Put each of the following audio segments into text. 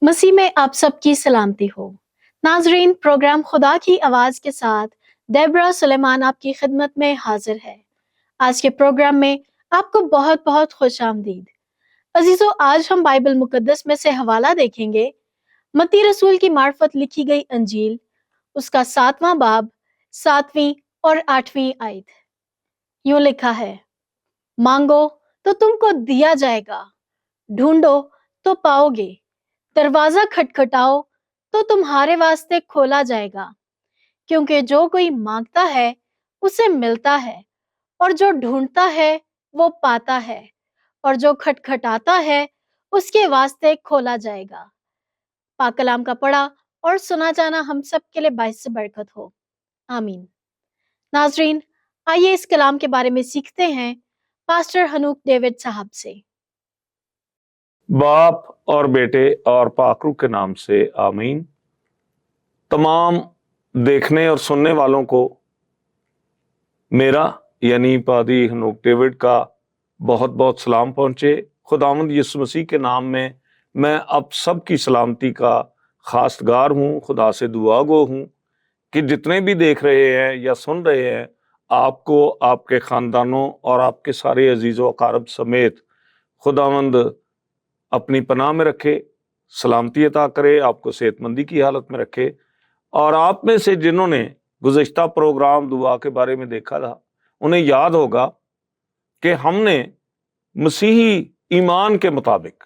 मसीह में आप सबकी सलामती हो। नाजरीन, प्रोग्राम खुदा की आवाज के साथ डेबरा सुलेमान आपकी खिदमत में हाजिर है। आज के प्रोग्राम में आपको बहुत बहुत खुश आमदीद। अजीजों, आज हम बाइबल मुकद्दस में से हवाला देखेंगे। मत्ती रसूल की मार्फत लिखी गई अंजील, उसका 7वां बाब, 7वीं और 8वीं आयत। यूं लिखा है, मांगो तो तुमको दिया जाएगा, ढूंढो तो पाओगे, दरवाजा खटखटाओ तो तुम्हारे वास्ते खोला जाएगा। क्योंकि जो कोई मांगता है उसे मिलता है, और जो ढूंढता है वो पाता है, और जो खटखटाता है उसके वास्ते खोला जाएगा। पाक कलाम का पढ़ा और सुना जाना हम सब के लिए बाइस से बरकत हो। आमीन। नाजरीन, आइए इस कलाम के बारे में सीखते हैं पास्टर हनूक डेविड साहब से। बाप और बेटे और पाकरू के नाम से आमीन। तमाम देखने और सुनने वालों को मेरा यानी पादी हनूक डेविड का बहुत बहुत सलाम पहुंचे। खुदावंद यीशु मसीह के नाम में मैं अब सब की सलामती का खासगार हूँ। खुदा से दुआ गो हूँ कि जितने भी देख रहे हैं या सुन रहे हैं, आपको, आपके ख़ानदानों और आपके सारे अजीज़ व अकारब समेत खुदावंद अपनी पनाह में रखे, सलामती अता करे, आपको सेहतमंदी की हालत में रखे। और आप में से जिन्होंने गुज़श्ता प्रोग्राम दुआ के बारे में देखा था, उन्हें याद होगा कि हमने मसीही ईमान के मुताबिक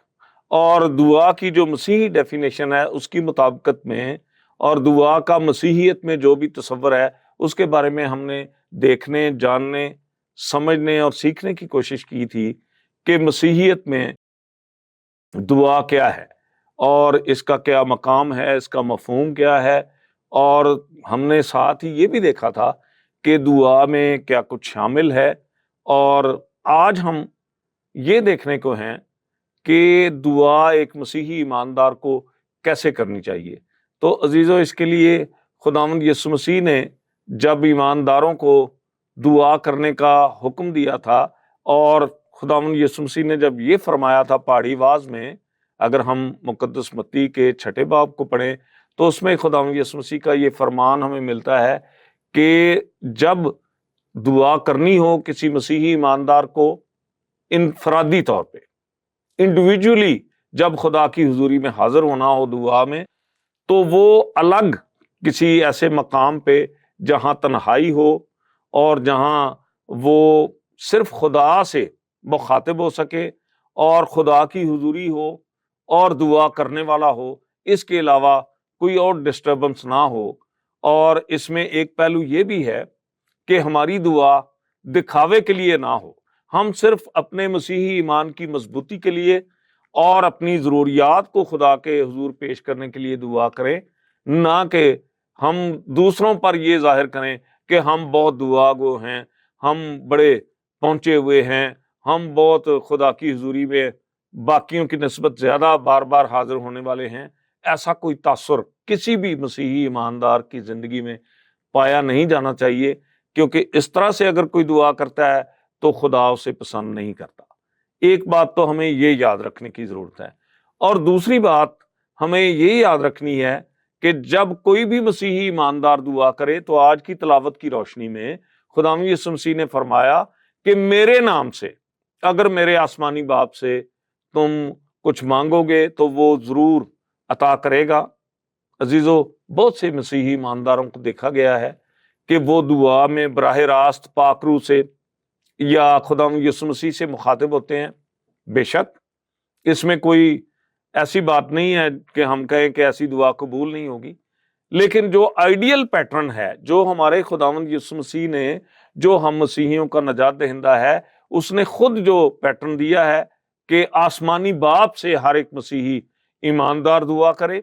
और दुआ की जो मसीही डेफिनेशन है उसकी मुताबिकत में, और दुआ का मसीहियत में जो भी तसव्वुर है उसके बारे में हमने देखने, जानने, समझने और सीखने की कोशिश की थी कि मसीहियत में दुआ क्या है और इसका क्या मकाम है, इसका मफहूम क्या है। और हमने साथ ही ये भी देखा था कि दुआ में क्या कुछ शामिल है। और आज हम ये देखने को हैं कि दुआ एक मसीही ईमानदार को कैसे करनी चाहिए। तो अजीज़ों, इसके लिए खुदावंद यीशु मसीह ने जब ईमानदारों को दुआ करने का हुक्म दिया था, और खुदावंद यीशु मसीह ने जब ये फरमाया था पहाड़ी वाज में, अगर हम मुकद्दस मत्ती के 6 बाब को पढ़ें तो उसमें खुदावंद यीशु मसीह का ये फरमान हमें मिलता है कि जब दुआ करनी हो किसी मसीही ईमानदार को, इनफरादी तौर पे, इंडिविजुअली जब खुदा की हुजूरी में हाजिर होना हो दुआ में, तो वो अलग किसी ऐसे मकाम पे जहां तन्हाई हो और जहां वो सिर्फ खुदा से मुखातिब हो सके और खुदा की हुजूरी हो और दुआ करने वाला हो, इसके अलावा कोई और डिस्टर्बेंस ना हो। और इसमें एक पहलू ये भी है कि हमारी दुआ दिखावे के लिए ना हो, हम सिर्फ अपने मसीही ईमान की मजबूती के लिए और अपनी ज़रूरियात को खुदा के हुजूर पेश करने के लिए दुआ करें, ना कि हम दूसरों पर ये जाहिर करें कि हम बहुत दुआ गो हैं, हम बड़े पहुँचे हुए हैं, हम बहुत खुदा की हुजूरी में बाकियों की निस्बत ज़्यादा बार बार हाजिर होने वाले हैं। ऐसा कोई तासुर किसी भी मसीही ईमानदार की ज़िंदगी में पाया नहीं जाना चाहिए, क्योंकि इस तरह से अगर कोई दुआ करता है तो खुदा उसे पसंद नहीं करता। एक बात तो हमें ये याद रखने की ज़रूरत है। और दूसरी बात हमें ये याद रखनी है कि जब कोई भी मसीही ईमानदार दुआ करे, तो आज की तिलावत की रोशनी में खुदावंद यीशु मसीह ने फरमाया कि मेरे नाम से अगर मेरे आसमानी बाप से तुम कुछ मांगोगे तो वो ज़रूर अता करेगा। अजीज़ों, बहुत से मसीही ईमानदारों को देखा गया है कि वो दुआ में बराह रास्त पाकरू से या खुदावंद यीशु मसीह से मुखातिब होते हैं। बेशक इसमें कोई ऐसी बात नहीं है कि हम कहें कि ऐसी दुआ कबूल नहीं होगी, लेकिन जो आइडियल पैटर्न है, जो हमारे खुदावंद यीशु मसीह ने, जो हम मसीहियों का नजात दहिंदा है, उसने खुद जो पैटर्न दिया है कि आसमानी बाप से हर एक मसीही ईमानदार दुआ करे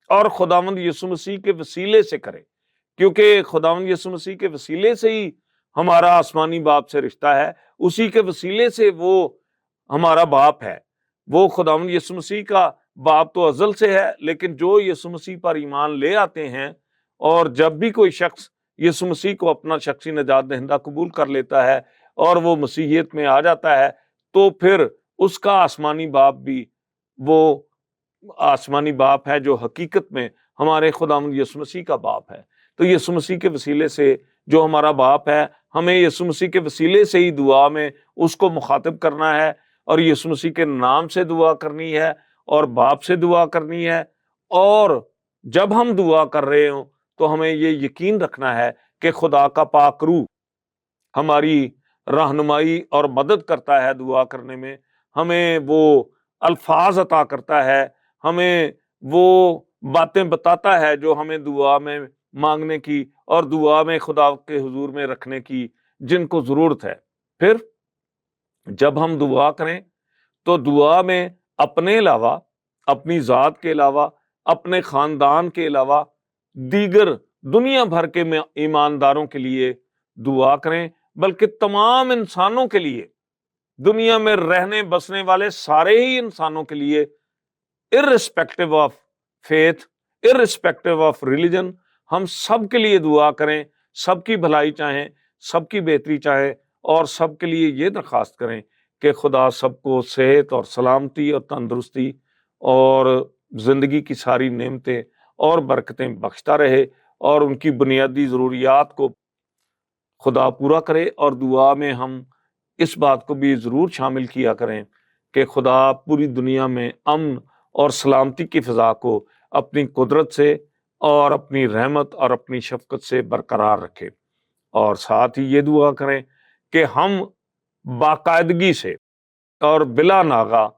और खुदावंद यीशु मसीह के वसीले से करे, क्योंकि खुदावंद यीशु मसीह के वसीले से ही हमारा आसमानी बाप से रिश्ता है, उसी के वसीले से वो हमारा बाप है। वो खुदावंद यीशु मसीह का बाप तो अज़ल से है, लेकिन जो यीशु मसीह पर ईमान ले आते हैं और जब भी कोई शख्स यीशु मसीह को अपना शख्सी नजात दहिंदा कबूल कर लेता है और वो मसीहियत में आ जाता है, तो फिर उसका आसमानी बाप भी वो آسمانی باپ ہے جو حقیقت میں ہمارے خداوند یسوع مسیح کا باپ ہے۔ تو یسوع مسیح کے وسیلے سے جو ہمارا باپ ہے، ہمیں یسوع مسیح کے وسیلے سے ہی دعا میں اس کو مخاطب کرنا ہے، اور یسوع مسیح کے نام سے دعا کرنی ہے، اور باپ سے دعا کرنی ہے۔ اور جب ہم دعا کر رہے ہوں تو ہمیں یہ یقین رکھنا ہے کہ خدا کا پاک روح ہماری رہنمائی اور مدد کرتا ہے دعا کرنے میں، ہمیں وہ الفاظ عطا کرتا ہے، ہمیں وہ باتیں بتاتا ہے جو ہمیں دعا میں مانگنے کی اور دعا میں خدا کے حضور میں رکھنے کی جن کو ضرورت ہے۔ پھر جب ہم دعا کریں تو دعا میں اپنے علاوہ، اپنی ذات کے علاوہ، اپنے خاندان کے علاوہ دیگر دنیا بھر کے ایمانداروں کے لیے دعا کریں، بلکہ تمام انسانوں کے لیے، دنیا میں رہنے بسنے والے سارے ہی انسانوں کے لیے، irrespective of faith, irrespective of religion, ہم سب کے لیے دعا کریں، سب کی بھلائی چاہیں، سب کی بہتری چاہیں، اور سب کے لیے یہ درخواست کریں کہ خدا سب کو صحت اور سلامتی اور تندرستی اور زندگی کی ساری نعمتیں اور برکتیں بخشتا رہے، اور ان کی بنیادی ضروریات کو خدا پورا کرے۔ اور دعا میں ہم اس بات کو بھی ضرور شامل کیا کریں کہ خدا پوری دنیا میں امن اور سلامتی کی فضا کو اپنی قدرت سے اور اپنی رحمت اور اپنی شفقت سے برقرار رکھے، اور ساتھ ہی یہ دعا کریں کہ ہم باقاعدگی سے اور بلا ناغہ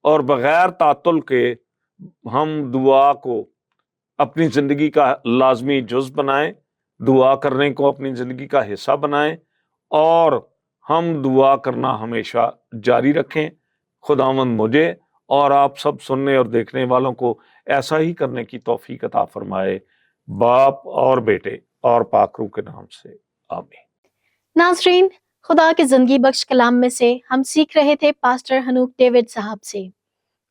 اور بغیر تعطل کے ہم دعا کو اپنی زندگی کا لازمی جز بنائیں، دعا کرنے کو اپنی زندگی کا حصہ بنائیں، اور ہم دعا کرنا ہمیشہ جاری رکھیں۔ خداوند مجھے اور آپ سب سننے اور دیکھنے والوں کو ایسا ہی کرنے کی توفیق عطا فرمائے، باپ اور بیٹے اور پاک روح کے نام سے، آمین۔ ناظرین، خدا کے زندگی بخش کلام میں سے ہم سیکھ رہے تھے پاسٹر ہنوک ڈیوڈ صاحب سے۔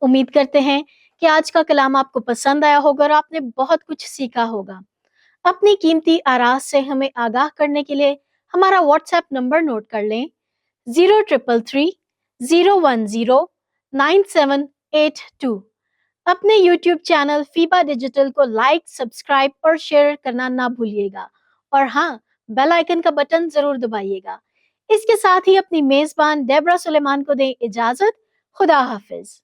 امید کرتے ہیں کہ آج کا کلام آپ کو پسند آیا ہوگا اور آپ نے بہت کچھ سیکھا ہوگا۔ اپنی قیمتی آراء سے ہمیں آگاہ کرنے کے لیے ہمارا واٹس ایپ نمبر نوٹ کر لیں، 0333019782۔ اپنے یوٹیوب چینل فیبا ڈیجیٹل کو لائک، سبسکرائب اور شیئر کرنا نہ بھولیے گا، اور ہاں، بیل آئیکن کا بٹن ضرور دبائیے گا۔ اس کے ساتھ ہی اپنی میزبان ڈیبرا سلیمان کو دیں اجازت۔ خدا حافظ۔